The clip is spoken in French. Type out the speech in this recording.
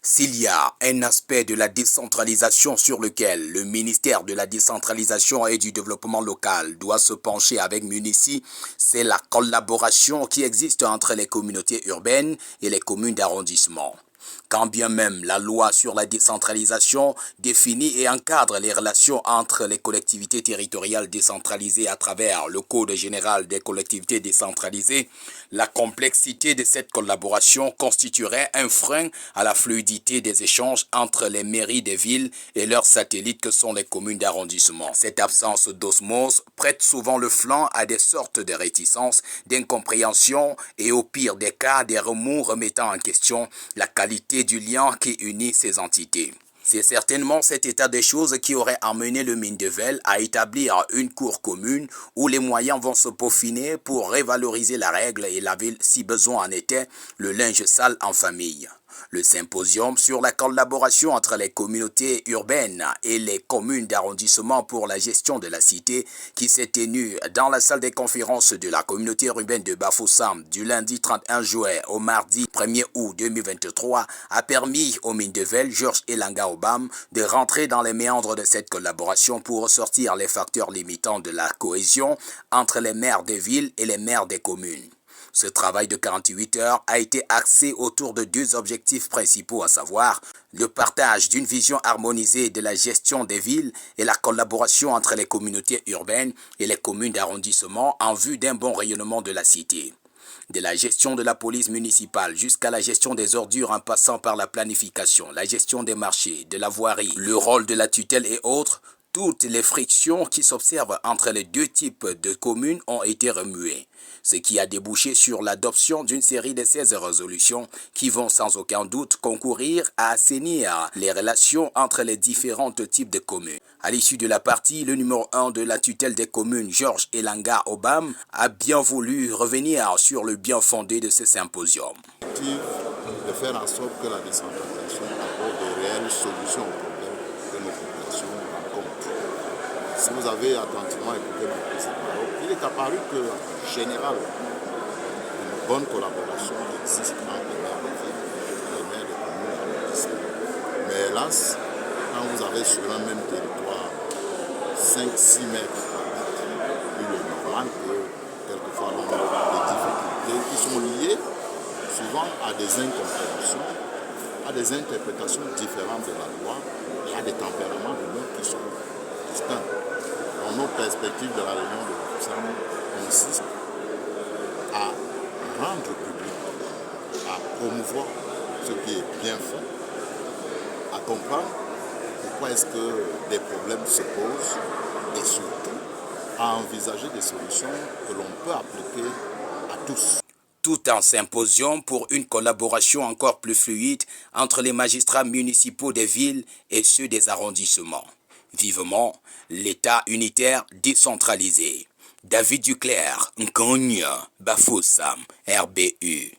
S'il y a un aspect de la décentralisation sur lequel le ministère de la décentralisation et du développement local doit se pencher avec Munici, c'est la collaboration qui existe entre les communautés urbaines et les communes d'arrondissement. Quand bien même la loi sur la décentralisation définit et encadre les relations entre les collectivités territoriales décentralisées à travers le Code général des collectivités décentralisées, la complexité de cette collaboration constituerait un frein à la fluidité des échanges entre les mairies des villes et leurs satellites que sont les communes d'arrondissement. Cette absence d'osmose prête souvent le flanc à des sortes de réticences, d'incompréhension et au pire des cas des remous remettant en question la qualité du lien qui unit ces entités. C'est certainement cet état des choses qui aurait amené le Mindevel à établir une cour commune où les moyens vont se peaufiner pour revaloriser la règle et laver, si besoin en était, le linge sale en famille. Le symposium sur la collaboration entre les communautés urbaines et les communes d'arrondissement pour la gestion de la cité qui s'est tenu dans la salle des conférences de la communauté urbaine de Bafoussam du lundi 31 juillet au mardi 1er août 2023 a permis au Mindevel, Georges Elanga Obam, de rentrer dans les méandres de cette collaboration pour ressortir les facteurs limitants de la cohésion entre les maires des villes et les maires des communes. Ce travail de 48 heures a été axé autour de deux objectifs principaux, à savoir le partage d'une vision harmonisée de la gestion des villes et la collaboration entre les communautés urbaines et les communes d'arrondissement en vue d'un bon rayonnement de la cité. De la gestion de la police municipale jusqu'à la gestion des ordures en passant par la planification, la gestion des marchés, de la voirie, le rôle de la tutelle et autres, toutes les frictions qui s'observent entre les deux types de communes ont été remuées, ce qui a débouché sur l'adoption d'une série de 16 résolutions qui vont sans aucun doute concourir à assainir les relations entre les différents types de communes. À l'issue de la partie, le numéro 1 de la tutelle des communes, Georges Elanga Obam, a bien voulu revenir sur le bien fondé de ce symposium. De faire en sorte que la décentralisation apporte de réelles solutions aux problèmes que nos populations rencontrent. Si vous avez attentivement écouté ma prise de parole, il est apparu qu'en général, une bonne collaboration existe entre les maires de ville et les maires de communes d'arrondissement. Mais hélas, quand vous avez sur un même territoire 5-6 mètres par mètre, il est normal que quelquefois l'on a des difficultés qui sont liées souvent à des incompréhensions, à des interprétations différentes de la loi et à des tempéraments de l'homme qui sont distincts. Donc, notre perspective de la réunion de Bafoussam consiste à rendre public, à promouvoir ce qui est bien fait, à comprendre pourquoi est-ce que des problèmes se posent et surtout à envisager des solutions que l'on peut appliquer à tous. Tout en symposiant pour une collaboration encore plus fluide entre les magistrats municipaux des villes et ceux des arrondissements. Vivement l'État unitaire décentralisé. David Duclerc, Nkonya, Bafoussam, RBU.